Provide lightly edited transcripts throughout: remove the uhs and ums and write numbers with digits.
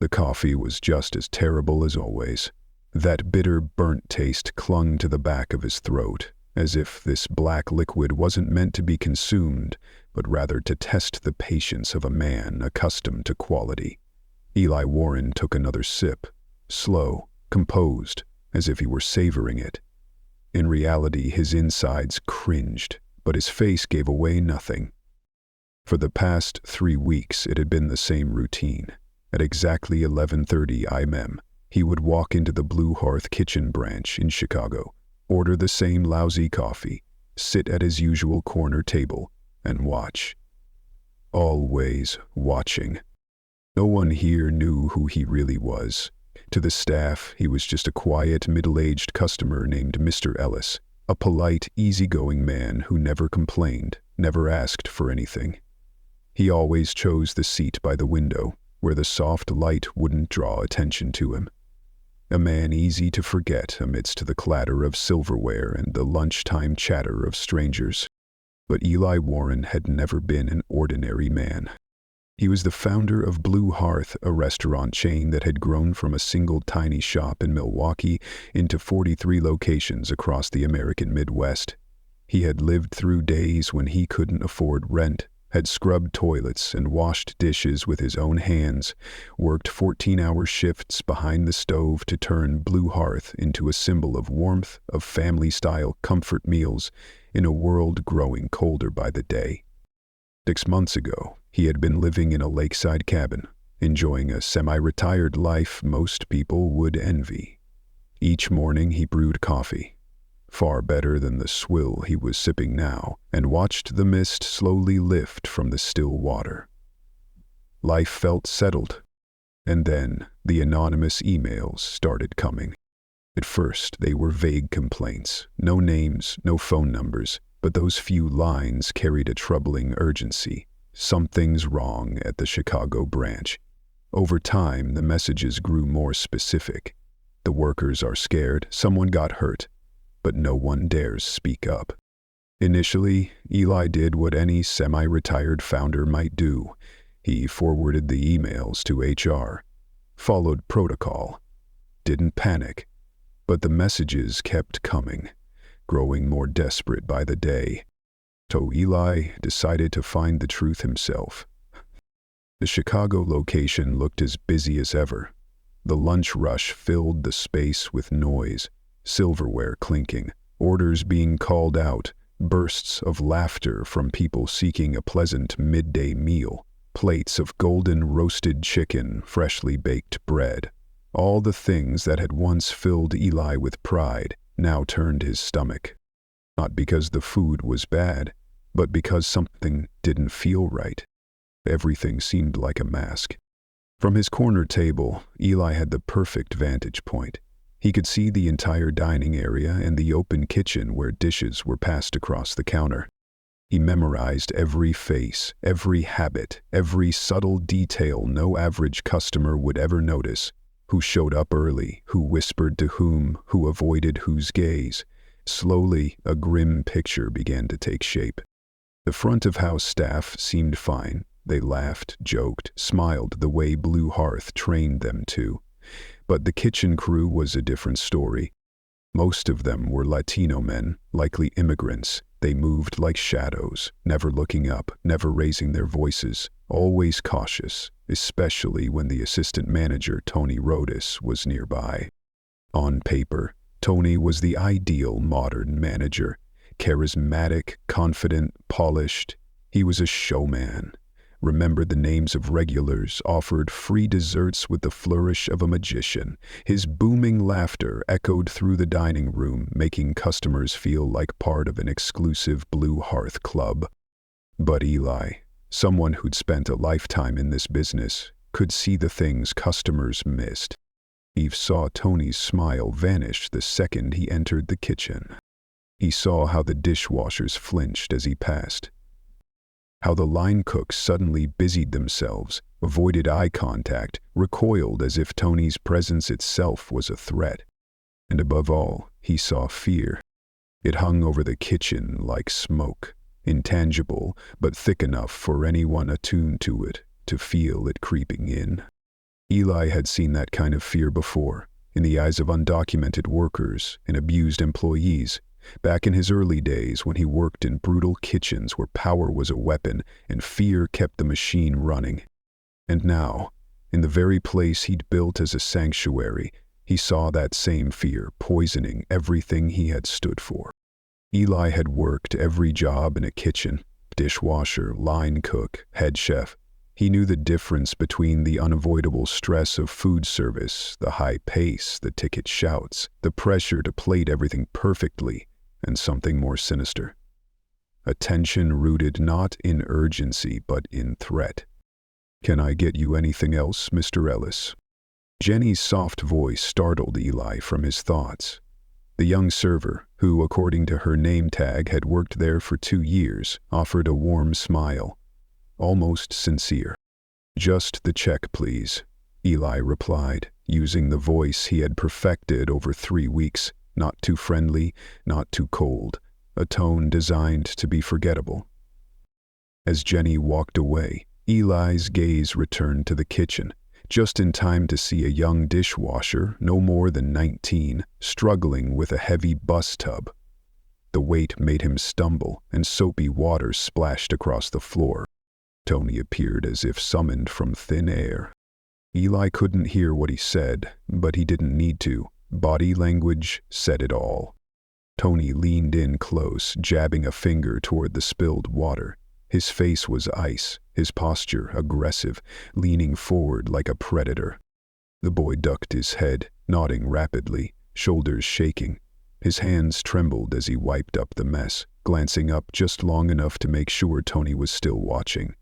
The coffee was just as terrible as always. That bitter, burnt taste clung to the back of his throat, as if this black liquid wasn't meant to be consumed, but rather to test the patience of a man accustomed to quality. Eli Warren took another sip, slow, composed, as if he were savoring it. In reality, his insides cringed, but his face gave away nothing. For the past 3 weeks, it had been the same routine. At exactly 11:30 a.m., he would walk into the Blue Hearth Kitchen branch in Chicago, order the same lousy coffee, sit at his usual corner table, and watch. Always watching. No one here knew who he really was. To the staff, he was just a quiet, middle-aged customer named Mr. Ellis, a polite, easygoing man who never complained, never asked for anything. He always chose the seat by the window, where the soft light wouldn't draw attention to him. A man easy to forget amidst the clatter of silverware and the lunchtime chatter of strangers. But Eli Warren had never been an ordinary man. He was the founder of Blue Hearth, a restaurant chain that had grown from a single tiny shop in Milwaukee into 43 locations across the American Midwest. He had lived through days when he couldn't afford rent, had scrubbed toilets and washed dishes with his own hands, worked 14-hour shifts behind the stove to turn Blue Hearth into a symbol of warmth, of family-style comfort meals in a world growing colder by the day. 6 months ago, he had been living in a lakeside cabin, enjoying a semi-retired life most people would envy. Each morning he brewed coffee, far better than the swill he was sipping now, and watched the mist slowly lift from the still water. Life felt settled, and then the anonymous emails started coming. At first, they were vague complaints, no names, no phone numbers, but those few lines carried a troubling urgency. Something's wrong at the Chicago branch. Over time, the messages grew more specific. The workers are scared, someone got hurt, but no one dares speak up. Initially, Eli did what any semi-retired founder might do. He forwarded the emails to HR, followed protocol, didn't panic, but the messages kept coming, growing more desperate by the day. So Eli decided to find the truth himself. The Chicago location looked as busy as ever. The lunch rush filled the space with noise, silverware clinking, orders being called out, bursts of laughter from people seeking a pleasant midday meal, plates of golden roasted chicken, freshly baked bread. All the things that had once filled Eli with pride now turned his stomach. Not because the food was bad, but because something didn't feel right. Everything seemed like a mask. From his corner table, Eli had the perfect vantage point. He could see the entire dining area and the open kitchen where dishes were passed across the counter. He memorized every face, every habit, every subtle detail no average customer would ever notice. Who showed up early, who whispered to whom, who avoided whose gaze. Slowly, a grim picture began to take shape. The front-of-house staff seemed fine. They laughed, joked, smiled the way Blue Hearth trained them to. But the kitchen crew was a different story. Most of them were Latino men, likely immigrants. They moved like shadows, never looking up, never raising their voices, always cautious, especially when the assistant manager, Tony Rodas, was nearby. On paper, Tony was the ideal modern manager. Charismatic, confident, polished. He was a showman. Remembered the names of regulars, offered free desserts with the flourish of a magician. His booming laughter echoed through the dining room, making customers feel like part of an exclusive Blue Hearth club. But Eli, someone who'd spent a lifetime in this business, could see the things customers missed. Eve saw Tony's smile vanish the second he entered the kitchen. He saw how the dishwashers flinched as he passed, how the line cooks suddenly busied themselves, avoided eye contact, recoiled as if Tony's presence itself was a threat. And above all, he saw fear. It hung over the kitchen like smoke, intangible but thick enough for anyone attuned to it to feel it creeping in. Eli had seen that kind of fear before, in the eyes of undocumented workers and abused employees, back in his early days when he worked in brutal kitchens where power was a weapon and fear kept the machine running. And now, in the very place he'd built as a sanctuary, he saw that same fear poisoning everything he had stood for. Eli had worked every job in a kitchen: dishwasher, line cook, head chef. He knew the difference between the unavoidable stress of food service, the high pace, the ticket shouts, the pressure to plate everything perfectly, and something more sinister. A tension rooted not in urgency but in threat. "Can I get you anything else, Mr. Ellis?" Jenny's soft voice startled Eli from his thoughts. The young server, who, according to her name tag, had worked there for 2 years, offered a warm smile, almost sincere. "Just the check, please," Eli replied, using the voice he had perfected over 3 weeks, not too friendly, not too cold, a tone designed to be forgettable. As Jenny walked away, Eli's gaze returned to the kitchen, just in time to see a young dishwasher, no more than 19, struggling with a heavy bus tub. The weight made him stumble, and soapy water splashed across the floor. Tony appeared as if summoned from thin air. Eli couldn't hear what he said, but he didn't need to. Body language said it all. Tony leaned in close, jabbing a finger toward the spilled water. His face was ice, his posture aggressive, leaning forward like a predator. The boy ducked his head, nodding rapidly, shoulders shaking. His hands trembled as he wiped up the mess, glancing up just long enough to make sure Tony was still watching.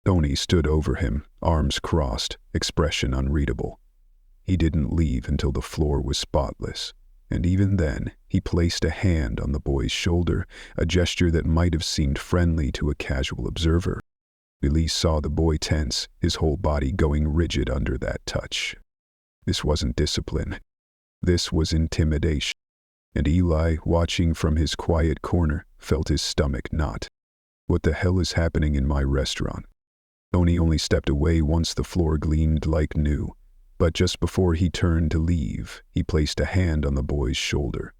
Tony stood over him, arms crossed, expression unreadable. He didn't leave until the floor was spotless, and even then, he placed a hand on the boy's shoulder, a gesture that might have seemed friendly to a casual observer. Elise saw the boy tense, his whole body going rigid under that touch. This wasn't discipline. This was intimidation. And Eli, watching from his quiet corner, felt his stomach knot. "What the hell is happening in my restaurant?" Tony only stepped away once the floor gleamed like new, but just before he turned to leave, he placed a hand on the boy's shoulder.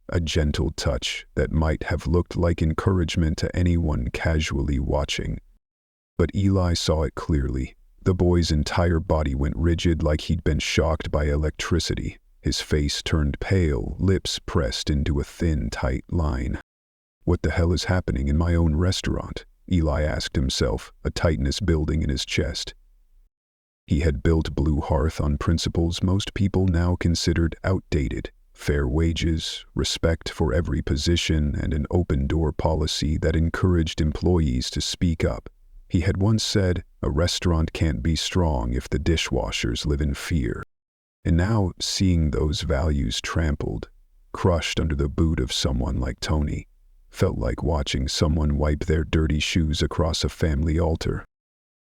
A gentle touch that might have looked like encouragement to anyone casually watching. But Eli saw it clearly. The boy's entire body went rigid like he'd been shocked by electricity. His face turned pale, lips pressed into a thin, tight line. "What the hell is happening in my own restaurant?" Eli asked himself, a tightness building in his chest. He had built Blue Hearth on principles most people now considered outdated: fair wages, respect for every position, and an open-door policy that encouraged employees to speak up. He had once said, "A restaurant can't be strong if the dishwashers live in fear." And now, seeing those values trampled, crushed under the boot of someone like Tony, felt like watching someone wipe their dirty shoes across a family altar.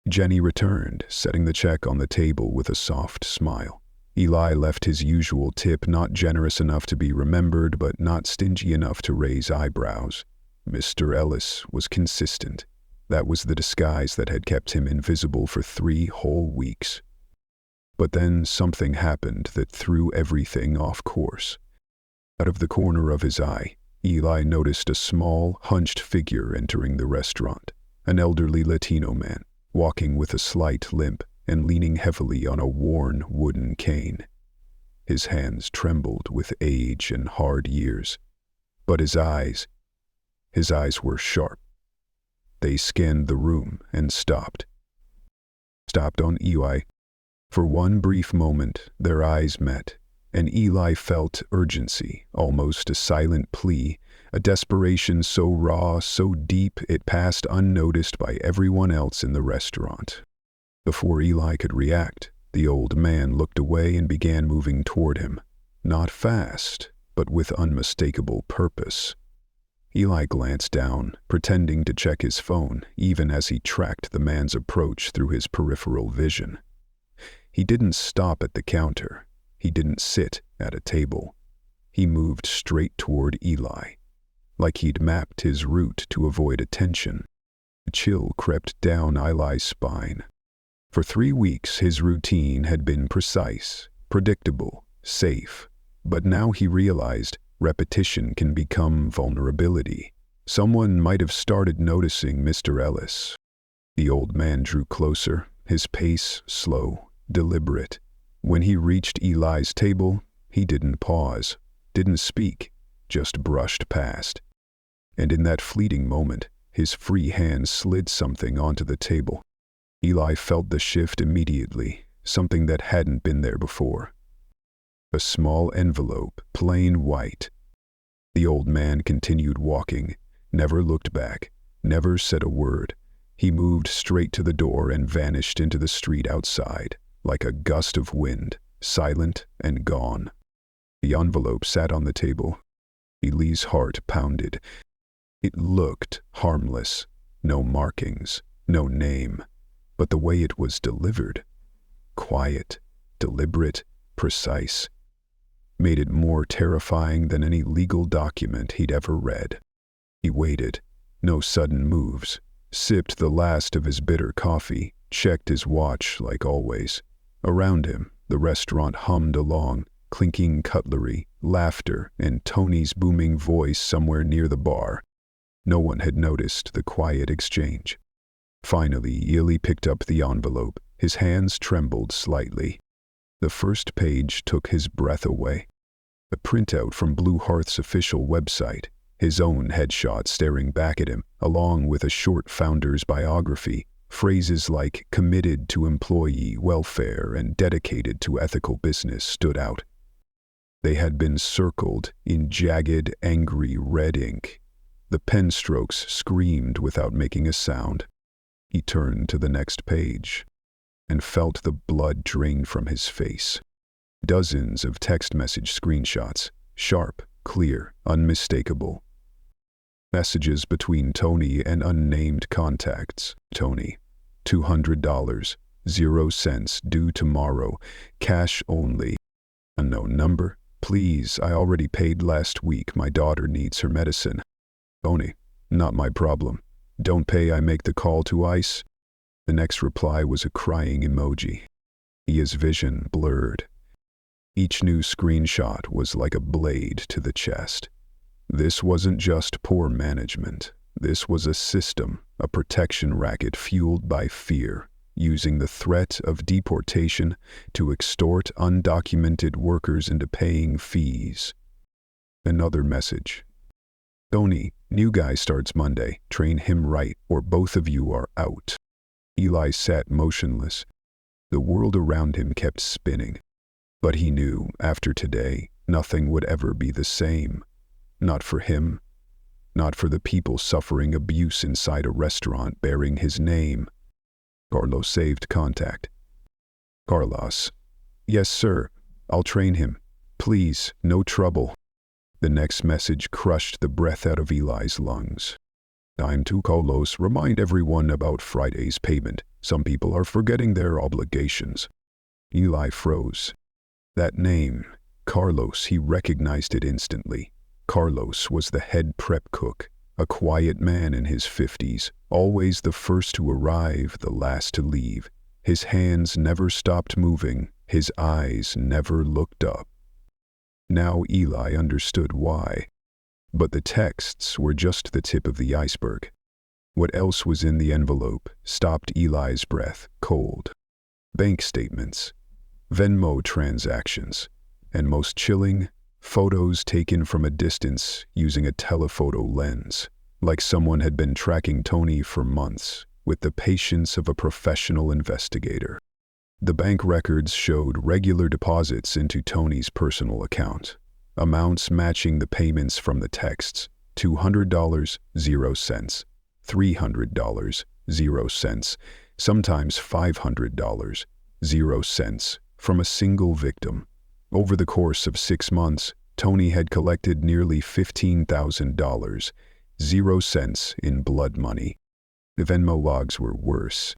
Jenny returned, setting the check on the table with a soft smile. Eli left his usual tip, not generous enough to be remembered, but not stingy enough to raise eyebrows. Mr. Ellis was consistent. That was the disguise that had kept him invisible for 3 whole weeks. But then something happened that threw everything off course. Out of the corner of his eye, Eli noticed a small, hunched figure entering the restaurant, an elderly Latino man, walking with a slight limp and leaning heavily on a worn wooden cane. His hands trembled with age and hard years, but his eyes were sharp. They scanned the room and stopped on Eli. For one brief moment, their eyes met, and Eli felt urgency, almost a silent plea, a desperation so raw, so deep it passed unnoticed by everyone else in the restaurant. Before Eli could react, the old man looked away and began moving toward him, not fast, but with unmistakable purpose. Eli glanced down, pretending to check his phone, even as he tracked the man's approach through his peripheral vision. He didn't stop at the counter. He didn't sit at a table. He moved straight toward Eli, like he'd mapped his route to avoid attention. A chill crept down Eli's spine. For 3 weeks, his routine had been precise, predictable, safe. But now he realized repetition can become vulnerability. Someone might have started noticing Mr. Ellis. The old man drew closer, his pace slow, deliberate. When he reached Eli's table, he didn't pause, didn't speak, just brushed past. And in that fleeting moment, his free hand slid something onto the table. Eli felt the shift immediately, something that hadn't been there before. A small envelope, plain white. The old man continued walking, never looked back, never said a word. He moved straight to the door and vanished into the street outside, like a gust of wind, silent and gone. The envelope sat on the table. Eli's heart pounded. It looked harmless, no markings, no name. But the way it was delivered, quiet, deliberate, precise, made it more terrifying than any legal document he'd ever read. He waited, no sudden moves, sipped the last of his bitter coffee, checked his watch like always. Around him, the restaurant hummed along, clinking cutlery, laughter, and Tony's booming voice somewhere near the bar. No one had noticed the quiet exchange. Finally, Eli picked up the envelope. His hands trembled slightly. The first page took his breath away. A printout from Blue Hearth's official website, his own headshot staring back at him, along with a short founder's biography. Phrases like committed to employee welfare and dedicated to ethical business stood out. They had been circled in jagged, angry red ink. The pen strokes screamed without making a sound. He turned to the next page and felt the blood drain from his face. Dozens of text message screenshots, sharp, clear, unmistakable. Messages between Tony and unnamed contacts. Tony, $200, 0 cents, due tomorrow, cash only. Unknown number, please, I already paid last week, my daughter needs her medicine. Tony, not my problem. Don't pay, I make the call to ICE. The next reply was a crying emoji. His vision blurred. Each new screenshot was like a blade to the chest. This wasn't just poor management. This was a system, a protection racket fueled by fear, using the threat of deportation to extort undocumented workers into paying fees. Another message. Tony, new guy starts Monday. Train him right, or both of you are out. Eli sat motionless. The world around him kept spinning. But he knew, after today, nothing would ever be the same. Not for him. Not for the people suffering abuse inside a restaurant bearing his name. Carlos saved contact. Carlos. Yes, sir. I'll train him. Please, no trouble. The next message crushed the breath out of Eli's lungs. Time to Carlos, remind everyone about Friday's payment. Some people are forgetting their obligations. Eli froze. That name, Carlos, he recognized it instantly. Carlos was the head prep cook, a quiet man in his 50s, always the first to arrive, the last to leave. His hands never stopped moving, his eyes never looked up. Now Eli understood why. But the texts were just the tip of the iceberg. What else was in the envelope stopped Eli's breath cold. Bank statements, Venmo transactions, and most chilling, photos taken from a distance using a telephoto lens, like someone had been tracking Tony for months with the patience of a professional investigator. The bank records showed regular deposits into Tony's personal account, amounts matching the payments from the texts: $200, 0 cents, $300, 0 cents, sometimes $500, 0 cents, from a single victim. Over the course of 6 months, Tony had collected nearly $15,000, 0 cents in blood money. The Venmo logs were worse.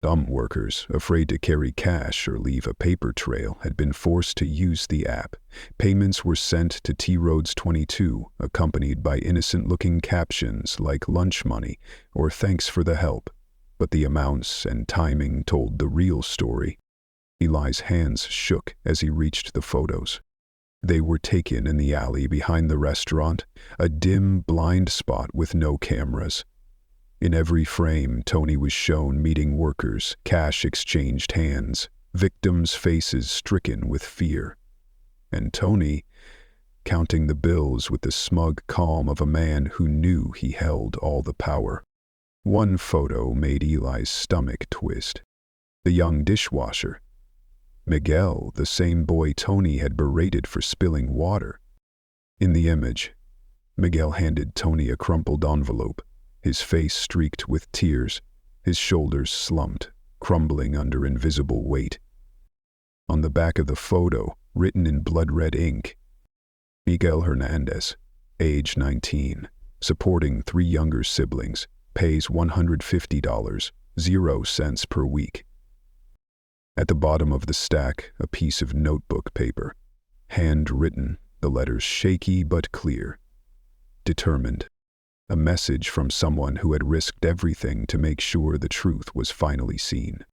Some workers, afraid to carry cash or leave a paper trail, had been forced to use the app. Payments were sent to T-Roads 22, accompanied by innocent-looking captions like lunch money or thanks for the help. but the amounts and timing told the real story. Eli's hands shook as he reached the photos. They were taken in the alley behind the restaurant, a dim, blind spot with no cameras. In every frame, Tony was shown meeting workers, cash exchanged hands, victims' faces stricken with fear. And Tony, counting the bills with the smug calm of a man who knew he held all the power. One photo made Eli's stomach twist. The young dishwasher. Miguel, the same boy Tony had berated for spilling water. In the image, Miguel handed Tony a crumpled envelope, his face streaked with tears, his shoulders slumped, crumbling under invisible weight. On the back of the photo, written in blood-red ink, Miguel Hernandez, age 19, supporting 3 younger siblings, pays $150, 0 cents per week. At the bottom of the stack, a piece of notebook paper, handwritten, the letters shaky but clear. Determined. A message from someone who had risked everything to make sure the truth was finally seen.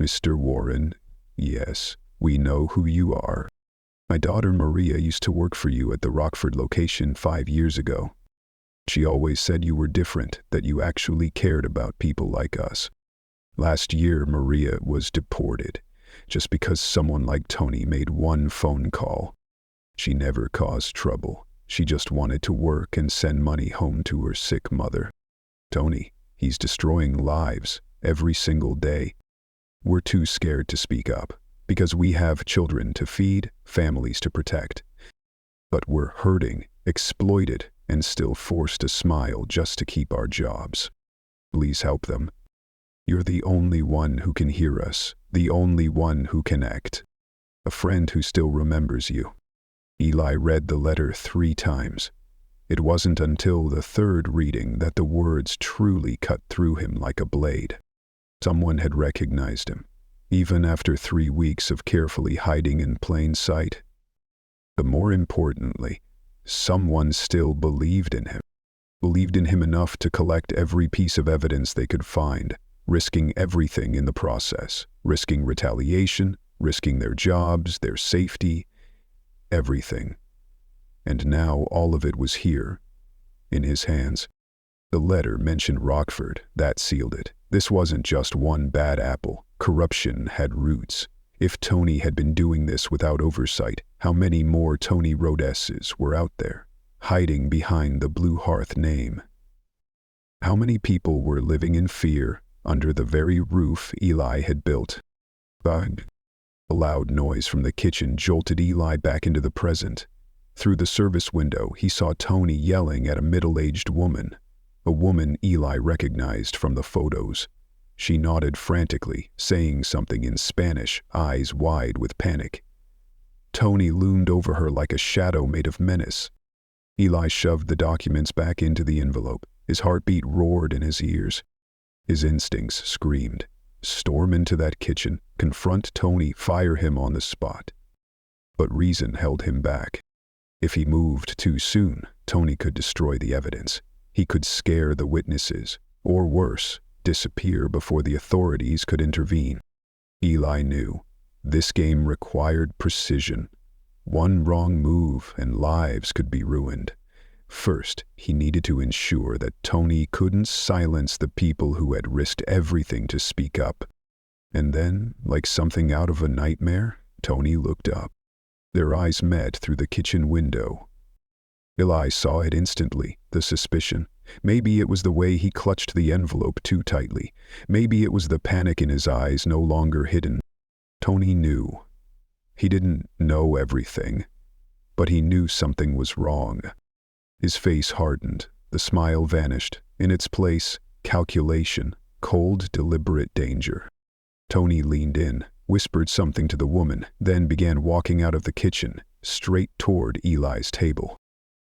Mr. Warren, yes, we know who you are. My daughter Maria used to work for you at the Rockford location 5 years ago. She always said you were different, that you actually cared about people like us. Last year, Maria was deported, just because someone like Tony made one phone call. She never caused trouble. She just wanted to work and send money home to her sick mother. Tony, he's destroying lives every single day. We're too scared to speak up, because we have children to feed, families to protect. But we're hurting, exploited, and still forced to smile just to keep our jobs. Please help them. You're the only one who can hear us, the only one who can act. A friend who still remembers you. Eli read the letter 3 times. It wasn't until the 3rd reading that the words truly cut through him like a blade. Someone had recognized him, even after 3 weeks of carefully hiding in plain sight. But more importantly, someone still believed in him enough to collect every piece of evidence they could find, risking everything in the process, risking retaliation, risking their jobs, their safety, everything. And now all of it was here, in his hands. The letter mentioned Rockford, that sealed it. This wasn't just one bad apple. Corruption had roots. If Tony had been doing this without oversight, how many more Tony Rodeses were out there, hiding behind the Blue Hearth name? How many people were living in fear under the very roof Eli had built? Bug. A loud noise from the kitchen jolted Eli back into the present. Through the service window, he saw Tony yelling at a middle-aged woman, a woman Eli recognized from the photos. She nodded frantically, saying something in Spanish, eyes wide with panic. Tony loomed over her like a shadow made of menace. Eli shoved the documents back into the envelope. His heartbeat roared in his ears. His instincts screamed. Storm into that kitchen, confront Tony, fire him on the spot. But reason held him back. If he moved too soon, Tony could destroy the evidence. He could scare the witnesses, or worse, disappear before the authorities could intervene. Eli knew this game required precision. One wrong move and lives could be ruined. First, he needed to ensure that Tony couldn't silence the people who had risked everything to speak up. And then, like something out of a nightmare, Tony looked up. Their eyes met through the kitchen window. Eli saw it instantly, the suspicion. Maybe it was the way he clutched the envelope too tightly. Maybe it was the panic in his eyes no longer hidden. Tony knew. He didn't know everything, but he knew something was wrong. His face hardened, the smile vanished. In its place, calculation, cold, deliberate danger. Tony leaned in, whispered something to the woman, then began walking out of the kitchen, straight toward Eli's table.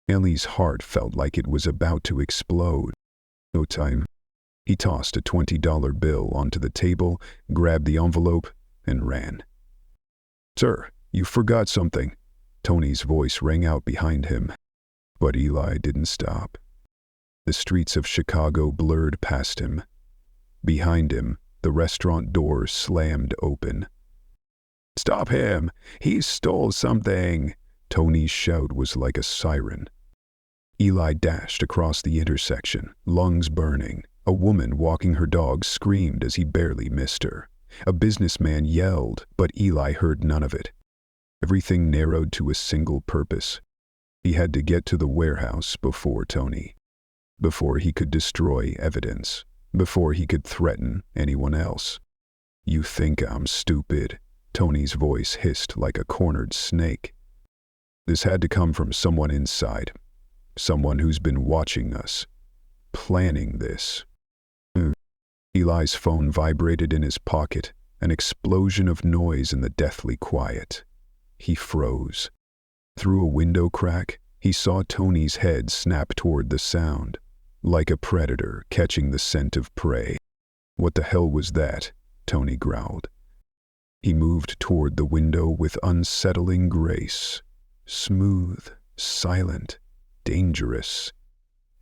Eli's heart felt like it was about to explode. No time. He tossed a $20 bill onto the table, grabbed the envelope, and ran. "Sir, you forgot something." Tony's voice rang out behind him. But Eli didn't stop. The streets of Chicago blurred past him. Behind him, the restaurant door slammed open. "Stop him! He stole something!" Tony's shout was like a siren. Eli dashed across the intersection, lungs burning. A woman walking her dog screamed as he barely missed her. A businessman yelled, but Eli heard none of it. Everything narrowed to a single purpose. He had to get to the warehouse before Tony. Before he could destroy evidence. Before he could threaten anyone else. "You think I'm stupid?" Tony's voice hissed like a cornered snake. This had to come from someone inside. Someone who's been watching us. Planning this. Eli's phone vibrated in his pocket, an explosion of noise in the deathly quiet. He froze. Through a window crack, he saw Tony's head snap toward the sound, like a predator catching the scent of prey. "What the hell was that?" Tony growled. He moved toward the window with unsettling grace. Smooth, silent, dangerous.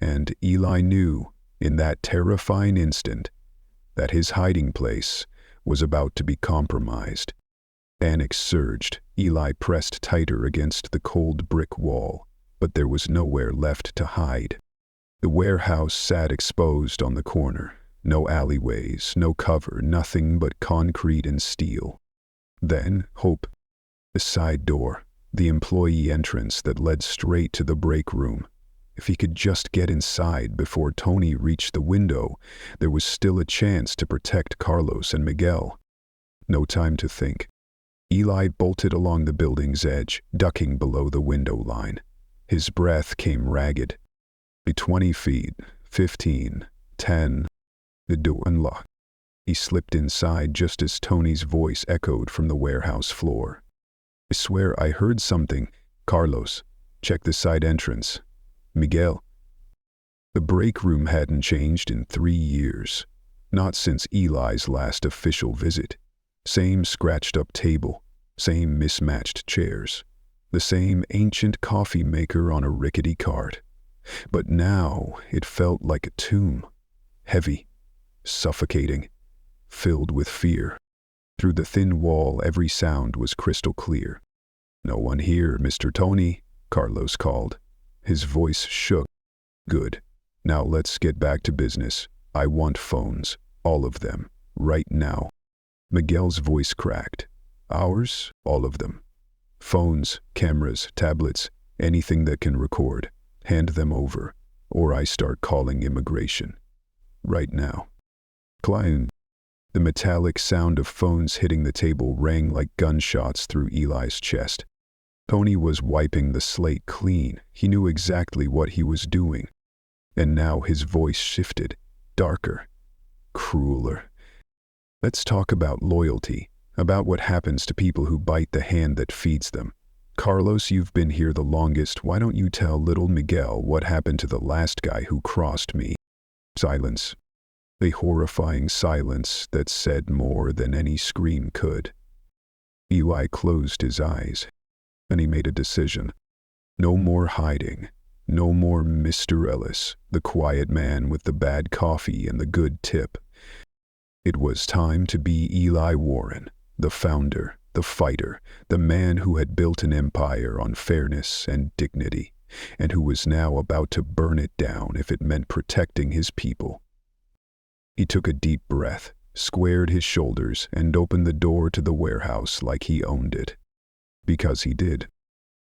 And Eli knew, in that terrifying instant, that his hiding place was about to be compromised. Panic surged. Eli pressed tighter against the cold brick wall, but there was nowhere left to hide. The warehouse sat exposed on the corner. No alleyways, no cover, nothing but concrete and steel. Then, hope. The side door, the employee entrance that led straight to the break room. If he could just get inside before Tony reached the window, there was still a chance to protect Carlos and Miguel. No time to think. Eli bolted along the building's edge, ducking below the window line. His breath came ragged. 20 feet, 15, 10. The door unlocked. He slipped inside just as Tony's voice echoed from the warehouse floor. "I swear I heard something. Carlos, check the side entrance. Miguel." The break room hadn't changed in 3 years. Not since Eli's last official visit. Same scratched-up table, same mismatched chairs, the same ancient coffee maker on a rickety cart. But now it felt like a tomb. Heavy, suffocating, filled with fear. Through the thin wall, every sound was crystal clear. "No one here, Mr. Tony," Carlos called. His voice shook. "Good. Now let's get back to business. I want phones. All of them. Right now." Miguel's voice cracked. "Ours? All of them. Phones, cameras, tablets, anything that can record. Hand them over, or I start calling immigration. Right now." "Klein." The metallic sound of phones hitting the table rang like gunshots through Eli's chest. Tony was wiping the slate clean. He knew exactly what he was doing. And now his voice shifted, darker, crueler. "Let's talk about loyalty, about what happens to people who bite the hand that feeds them. Carlos, you've been here the longest. Why don't you tell little Miguel what happened to the last guy who crossed me?" Silence. A horrifying silence that said more than any scream could. Eli closed his eyes, and he made a decision. No more hiding. No more Mr. Ellis, the quiet man with the bad coffee and the good tip. It was time to be Eli Warren, the founder, the fighter, the man who had built an empire on fairness and dignity, and who was now about to burn it down if it meant protecting his people. He took a deep breath, squared his shoulders, and opened the door to the warehouse like he owned it. Because he did.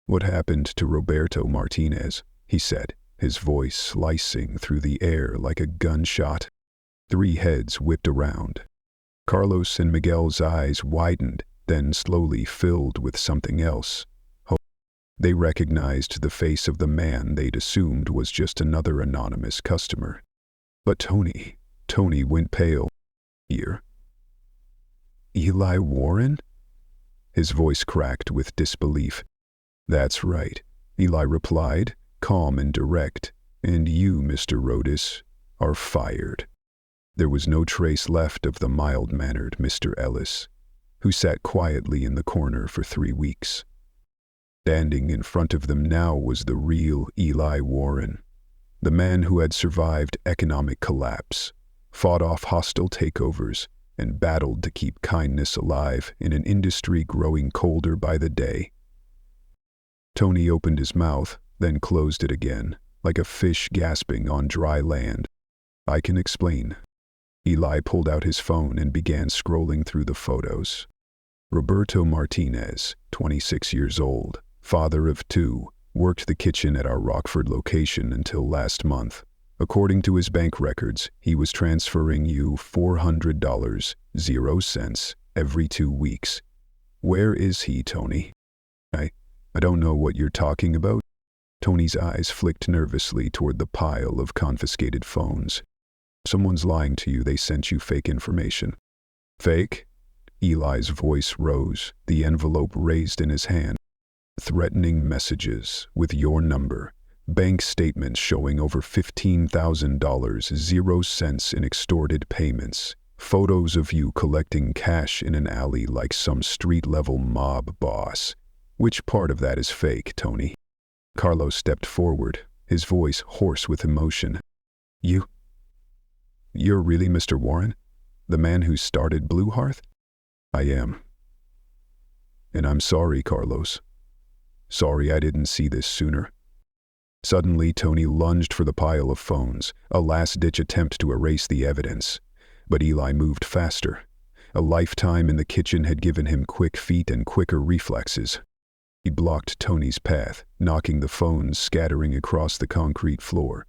"What happened to Roberto Martinez?" he said, his voice slicing through the air like a gunshot. 3 heads whipped around. Carlos and Miguel's eyes widened, then slowly filled with something else. They recognized the face of the man they'd assumed was just another anonymous customer. But Tony went pale. "Here? Eli Warren?" His voice cracked with disbelief. "That's right," Eli replied, calm and direct. "And you, Mr. Rodas, are fired." There was no trace left of the mild-mannered Mr. Ellis, who sat quietly in the corner for 3 weeks. Standing in front of them now was the real Eli Warren, the man who had survived economic collapse, fought off hostile takeovers, and battled to keep kindness alive in an industry growing colder by the day. Tony opened his mouth, then closed it again, like a fish gasping on dry land. I can explain. Eli pulled out his phone and began scrolling through the photos. Roberto Martinez, 26 years old, father of 2, worked the kitchen at our Rockford location until last month. According to his bank records, he was transferring you $400.00 every 2 weeks. Where is he, Tony? I don't know what you're talking about. Tony's eyes flicked nervously toward the pile of confiscated phones. Someone's lying to you. They sent you fake information. Fake? Eli's voice rose, the envelope raised in his hand. Threatening messages with your number. Bank statements showing over $15,000.00 in extorted payments. Photos of you collecting cash in an alley like some street-level mob boss. Which part of that is fake, Tony? Carlos stepped forward, his voice hoarse with emotion. You're really Mr. Warren? The man who started Blue Hearth? I am. And I'm sorry, Carlos. Sorry I didn't see this sooner. Suddenly, Tony lunged for the pile of phones, a last-ditch attempt to erase the evidence. But Eli moved faster. A lifetime in the kitchen had given him quick feet and quicker reflexes. He blocked Tony's path, knocking the phones scattering across the concrete floor.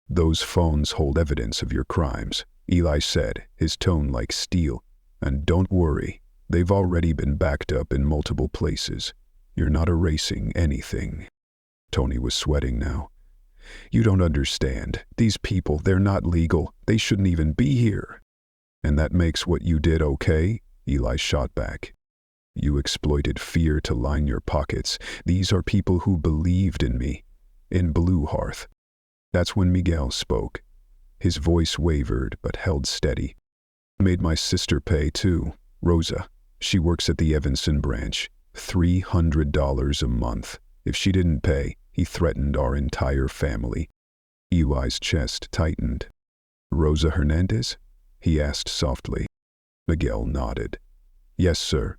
Those phones hold evidence of your crimes, Eli said, his tone like steel. And don't worry, they've already been backed up in multiple places. You're not erasing anything. Tony was sweating now. You don't understand. These people, they're not legal. They shouldn't even be here. And that makes what you did okay? Eli shot back. You exploited fear to line your pockets. These are people who believed in me. In Blue Hearth. That's when Miguel spoke. His voice wavered but held steady. Made my sister pay too. Rosa. She works at the Evanston branch. $300 a month. If she didn't pay, he threatened our entire family. Eli's chest tightened. Rosa Hernandez? He asked softly. Miguel nodded. Yes, sir.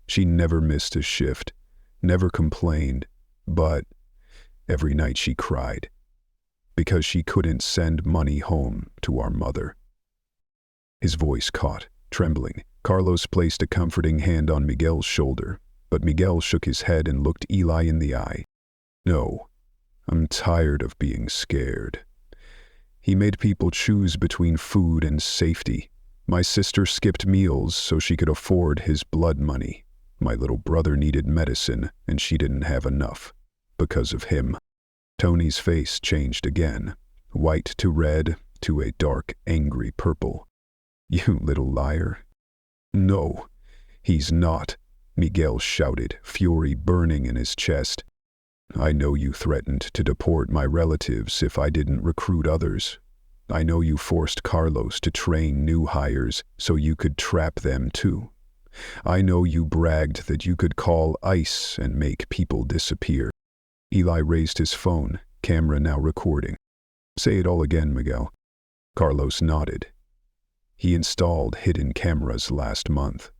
She never missed a shift, never complained, but every night she cried. Because she couldn't send money home to our mother. His voice caught, trembling. Carlos placed a comforting hand on Miguel's shoulder, but Miguel shook his head and looked Eli in the eye. No, I'm tired of being scared. He made people choose between food and safety. My sister skipped meals so she could afford his blood money. My little brother needed medicine, and she didn't have enough. Because of him. Tony's face changed again, white to red to a dark, angry purple. You little liar. No, he's not, Miguel shouted, fury burning in his chest. I know you threatened to deport my relatives if I didn't recruit others. I know you forced Carlos to train new hires so you could trap them too. I know you bragged that you could call ICE and make people disappear. Eli raised his phone, camera now recording. Say it all again, Miguel. Carlos nodded. He installed hidden cameras last month.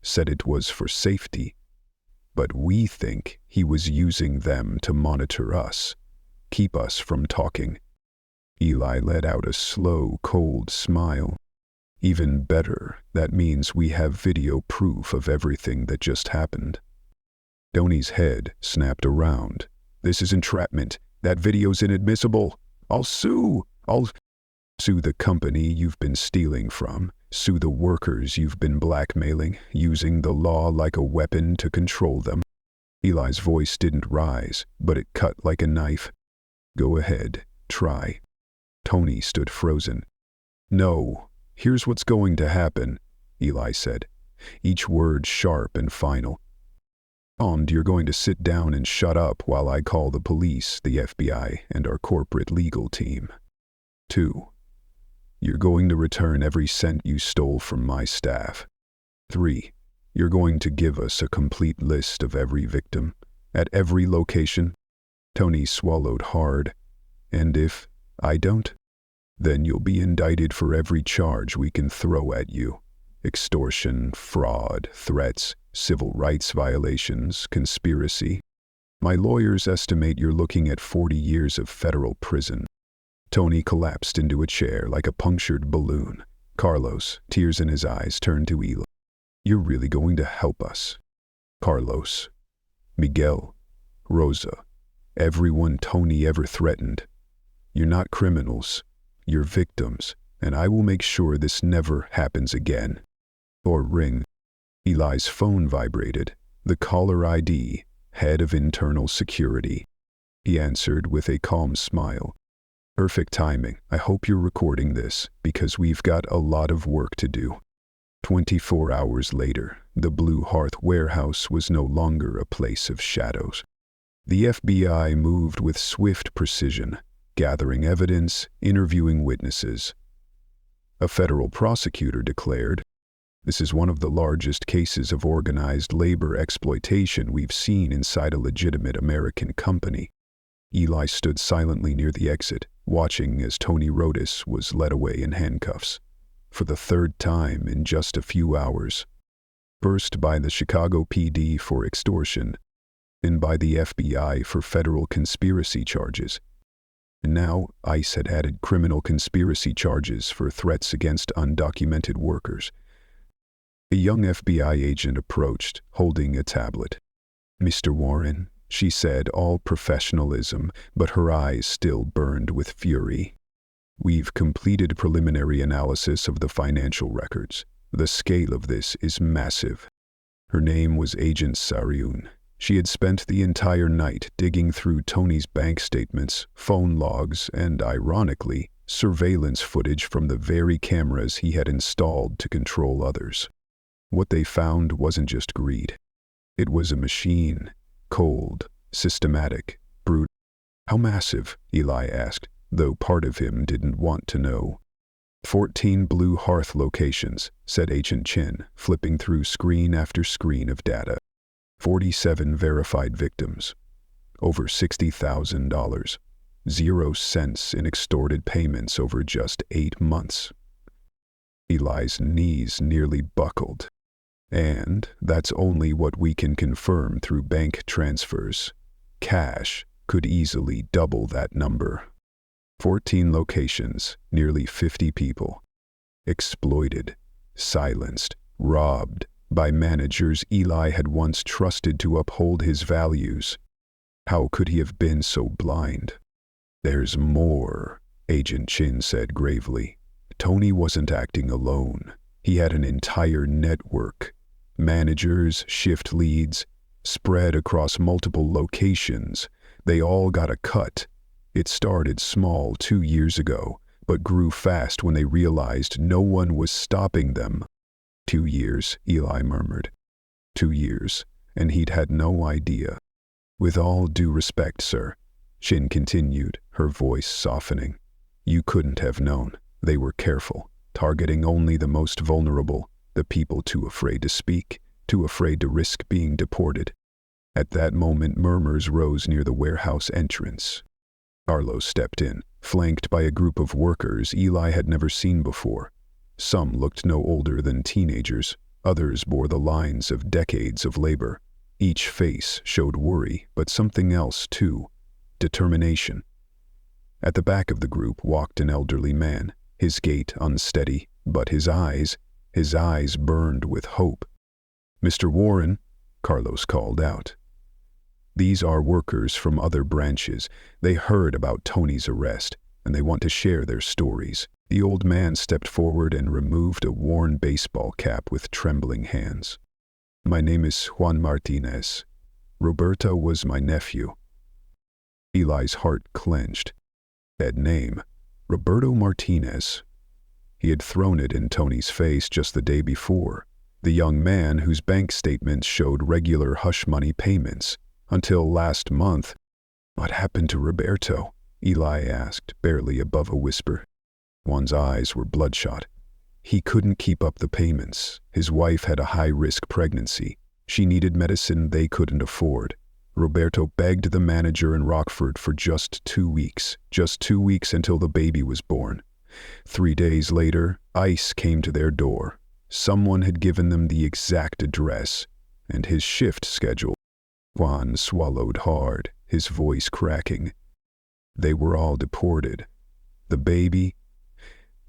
Said it was for safety. But we think he was using them to monitor us, keep us from talking. Eli let out a slow, cold smile. Even better, that means we have video proof of everything that just happened. Tony's head snapped around. This is entrapment. That video's inadmissible. I'll sue. I'll sue the company you've been stealing from. Sue the workers you've been blackmailing, using the law like a weapon to control them. Eli's voice didn't rise, but it cut like a knife. Go ahead, try. Tony stood frozen. No, here's what's going to happen, Eli said, each word sharp and final. And you're going to sit down and shut up while I call the police, the FBI, and our corporate legal team. 2. You're going to return every cent you stole from my staff. 3. You're going to give us a complete list of every victim, at every location. Tony swallowed hard. And if I don't? Then you'll be indicted for every charge we can throw at you. Extortion, fraud, threats, civil rights violations, conspiracy. My lawyers estimate you're looking at 40 years of federal prison." Tony collapsed into a chair like a punctured balloon. Carlos, tears in his eyes, turned to Eli. "You're really going to help us?" Carlos, Miguel, Rosa, everyone Tony ever threatened. "You're not criminals. You're victims, and I will make sure this never happens again." Or ring. Eli's phone vibrated. The caller ID, head of internal security. He answered with a calm smile. "Perfect timing. I hope you're recording this, because we've got a lot of work to do." 24 hours later, the Blue Hearth warehouse was no longer a place of shadows. The FBI moved with swift precision, gathering evidence, interviewing witnesses. A federal prosecutor declared, "This is one of the largest cases of organized labor exploitation we've seen inside a legitimate American company." Eli stood silently near the exit, watching as Tony Rodas was led away in handcuffs. For the third time in just a few hours. First by the Chicago PD for extortion, then by the FBI for federal conspiracy charges. And now ICE had added criminal conspiracy charges for threats against undocumented workers. A young FBI agent approached, holding a tablet. "Mr. Warren," she said, all professionalism, but her eyes still burned with fury. "We've completed preliminary analysis of the financial records. The scale of this is massive." Her name was Agent Sariun. She had spent the entire night digging through Tony's bank statements, phone logs, and, ironically, surveillance footage from the very cameras he had installed to control others. What they found wasn't just greed. It was a machine, cold, systematic, brutal. "How massive?" Eli asked, though part of him didn't want to know. 14 Blue Hearth locations, said Agent Chin, flipping through screen after screen of data. 47 verified victims. Over $60,000. 0 cents in extorted payments over just 8 months. Eli's knees nearly buckled. And that's only what we can confirm through bank transfers. Cash could easily double that number. 14 locations, nearly 50 people. Exploited, silenced, robbed by managers Eli had once trusted to uphold his values. How could he have been so blind? "There's more," Agent Chin said gravely. Tony wasn't acting alone. He had an entire network. Managers, shift leads, spread across multiple locations. They all got a cut. It started small 2 years ago, but grew fast when they realized no one was stopping them. 2 years, Eli murmured. 2 years, and he'd had no idea. "With all due respect, sir," Chin continued, her voice softening. "You couldn't have known. They were careful, targeting only the most vulnerable, the people too afraid to speak, too afraid to risk being deported." At that moment, murmurs rose near the warehouse entrance. Carlos stepped in, flanked by a group of workers Eli had never seen before. Some looked no older than teenagers, others bore the lines of decades of labor. Each face showed worry, but something else too, determination. At the back of the group walked an elderly man, his gait unsteady, but his eyes burned with hope. "Mr. Warren," Carlos called out. "These are workers from other branches. They heard about Tony's arrest, and they want to share their stories." The old man stepped forward and removed a worn baseball cap with trembling hands. "My name is Juan Martinez. Roberto was my nephew." Eli's heart clenched. That name, Roberto Martinez. He had thrown it in Tony's face just the day before. The young man whose bank statements showed regular hush money payments. Until last month. "What happened to Roberto?" Eli asked, barely above a whisper. Juan's eyes were bloodshot. He couldn't keep up the payments. His wife had a high-risk pregnancy. She needed medicine they couldn't afford. Roberto begged the manager in Rockford for just 2 weeks. Just 2 weeks until the baby was born. 3 days later, ICE came to their door. Someone had given them the exact address and his shift schedule. Juan swallowed hard, his voice cracking. They were all deported. The baby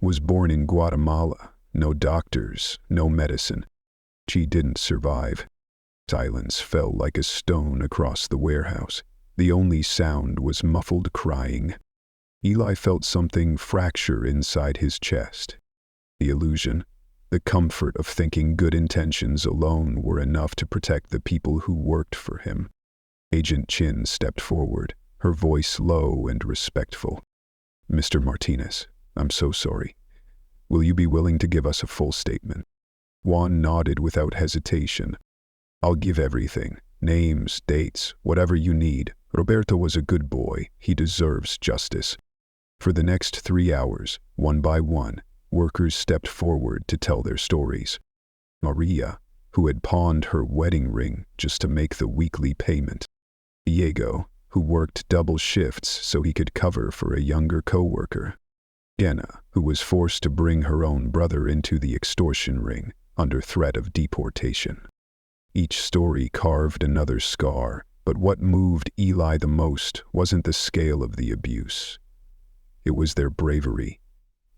was born in Guatemala. No doctors, no medicine. She didn't survive. Silence fell like a stone across the warehouse. The only sound was muffled crying. Eli felt something fracture inside his chest. The illusion, the comfort of thinking good intentions alone were enough to protect the people who worked for him. Agent Chin stepped forward, her voice low and respectful. "Mr. Martinez, I'm so sorry. Will you be willing to give us a full statement?" Juan nodded without hesitation. "I'll give everything. Names, dates, whatever you need. Roberto was a good boy. He deserves justice." For the next 3 hours, one by one, workers stepped forward to tell their stories. Maria, who had pawned her wedding ring just to make the weekly payment. Diego, who worked double shifts so he could cover for a younger co-worker. Jenna, who was forced to bring her own brother into the extortion ring under threat of deportation. Each story carved another scar, but what moved Eli the most wasn't the scale of the abuse. It was their bravery,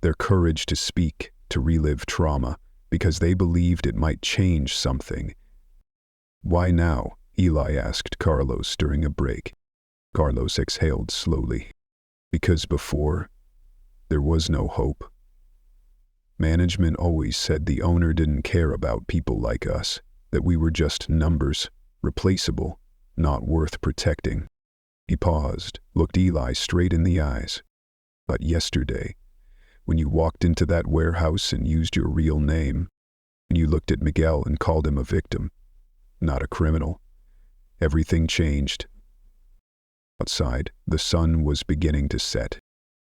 their courage to speak, to relive trauma, because they believed it might change something. "Why now?" Eli asked Carlos during a break. Carlos exhaled slowly. "Because before, there was no hope. Management always said the owner didn't care about people like us, that we were just numbers, replaceable, not worth protecting." He paused, looked Eli straight in the eyes. "But yesterday, when you walked into that warehouse and used your real name, and you looked at Miguel and called him a victim, not a criminal, everything changed." Outside, the sun was beginning to set.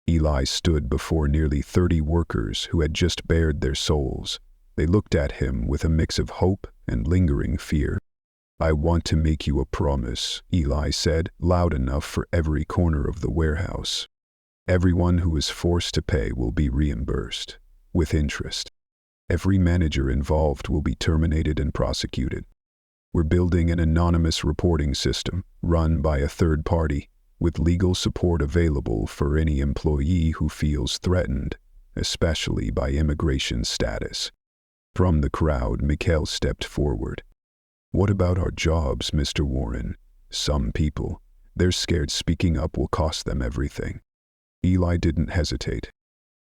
Eli stood before nearly 30 workers who had just bared their souls. They looked at him with a mix of hope and lingering fear. "I want to make you a promise," Eli said, loud enough for every corner of the warehouse. "Everyone who is forced to pay will be reimbursed, with interest. Every manager involved will be terminated and prosecuted. We're building an anonymous reporting system, run by a third party, with legal support available for any employee who feels threatened, especially by immigration status." From the crowd, Mikhail stepped forward. "What about our jobs, Mr. Warren? Some people, they're scared speaking up will cost them everything." Eli didn't hesitate.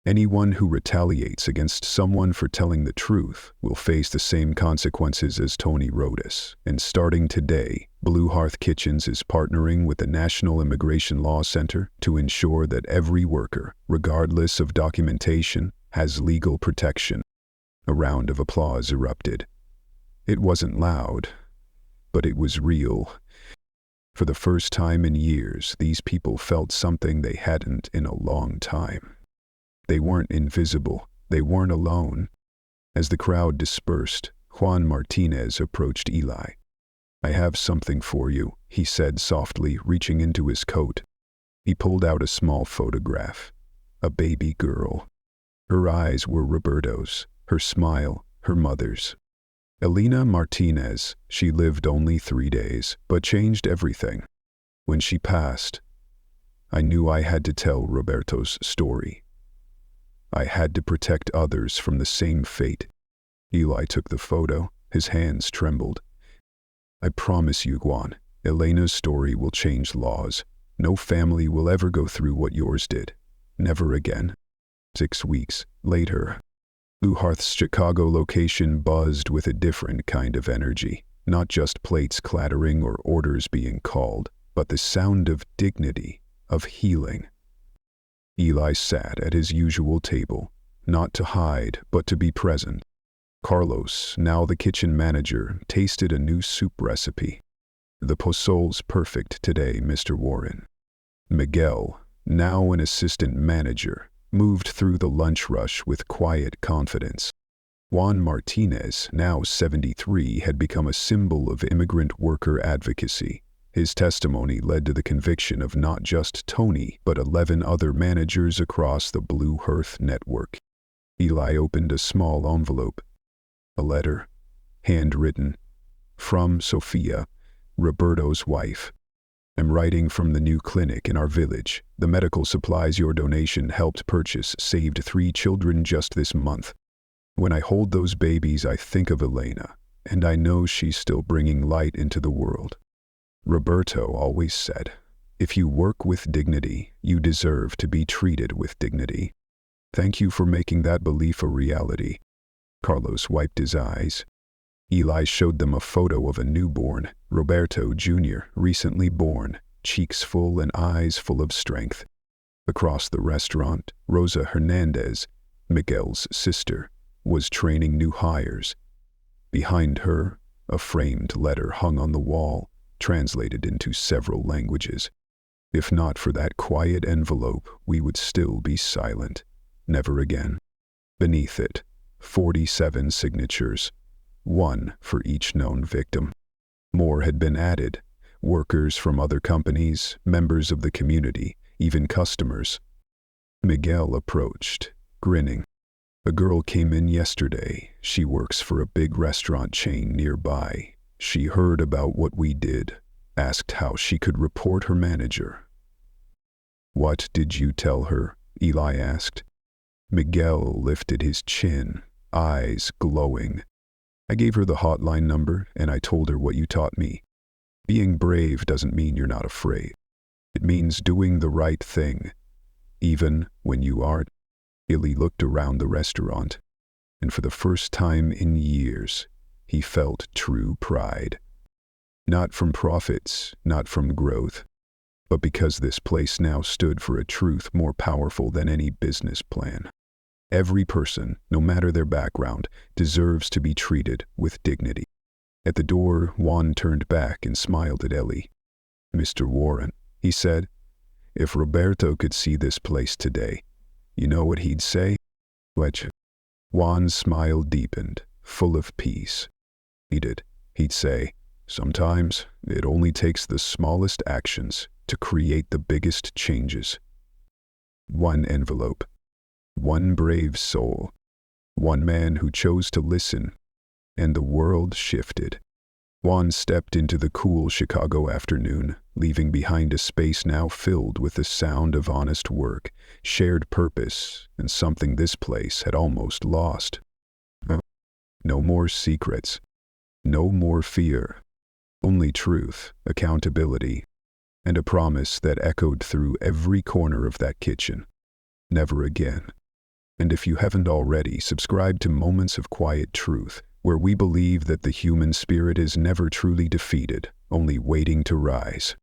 "Anyone who retaliates against someone for telling the truth will face the same consequences as Tony Rodas. And starting today, Blue Hearth Kitchens is partnering with the National Immigration Law Center to ensure that every worker, regardless of documentation, has legal protection." A round of applause erupted. It wasn't loud, but it was real. For the first time in years, these people felt something they hadn't in a long time. They weren't invisible. They weren't alone. As the crowd dispersed, Juan Martinez approached Eli. "I have something for you," he said softly, reaching into his coat. He pulled out a small photograph. A baby girl. Her eyes were Roberto's, her smile, her mother's. Elena Martinez, she lived only 3 days, but changed everything. When she passed, I knew I had to tell Roberto's story. I had to protect others from the same fate. Eli took the photo. His hands trembled. "I promise you, Juan, Elena's story will change laws. No family will ever go through what yours did. Never again." 6 weeks later, Blue Hearth's Chicago location buzzed with a different kind of energy. Not just plates clattering or orders being called, but the sound of dignity, of healing. Eli sat at his usual table, not to hide, but to be present. Carlos, now the kitchen manager, tasted a new soup recipe. "The pozole's perfect today, Mr. Warren." Miguel, now an assistant manager, moved through the lunch rush with quiet confidence. Juan Martinez, now 73, had become a symbol of immigrant worker advocacy, His testimony led to the conviction of not just Tony, but 11 other managers across the Blue Hearth network. Eli opened a small envelope. A letter, handwritten, from Sophia, Roberto's wife. I'm writing from the new clinic in our village. The medical supplies your donation helped purchase saved 3 children just this month. When I hold those babies, I think of Elena, and I know she's still bringing light into the world. Roberto always said, if you work with dignity, you deserve to be treated with dignity. Thank you for making that belief a reality. Carlos wiped his eyes. Eli showed them a photo of a newborn, Roberto Jr., recently born, cheeks full and eyes full of strength. Across the restaurant, Rosa Hernandez, Miguel's sister, was training new hires. Behind her, a framed letter hung on the wall, translated into several languages. If not for that quiet envelope, we would still be silent. Never again. Beneath it, 47 signatures, 1 for each known victim. More had been added, workers from other companies, members of the community, even customers. Miguel approached, grinning. A girl came in yesterday. She works for a big restaurant chain nearby. She heard about what we did, asked how she could report her manager. What did you tell her? Eli asked. Miguel lifted his chin, eyes glowing. I gave her the hotline number, and I told her what you taught me. Being brave doesn't mean you're not afraid. It means doing the right thing, even when you aren't. Eli looked around the restaurant, and for the first time in years, he felt true pride. Not from profits, not from growth, but because this place now stood for a truth more powerful than any business plan. Every person, no matter their background, deserves to be treated with dignity. At the door, Juan turned back and smiled at Ellie. Mr. Warren, he said, if Roberto could see this place today, you know what he'd say? What? Juan's smile deepened, full of peace. He'd say, sometimes it only takes the smallest actions to create the biggest changes. 1 envelope. 1 brave soul, 1 man who chose to listen, and the world shifted. Juan stepped into the cool Chicago afternoon, leaving behind a space now filled with the sound of honest work, shared purpose, and something this place had almost lost. No more secrets, no more fear, only truth, accountability, and a promise that echoed through every corner of that kitchen. Never again. And if you haven't already, subscribe to Moments of Quiet Truth, where we believe that the human spirit is never truly defeated, only waiting to rise.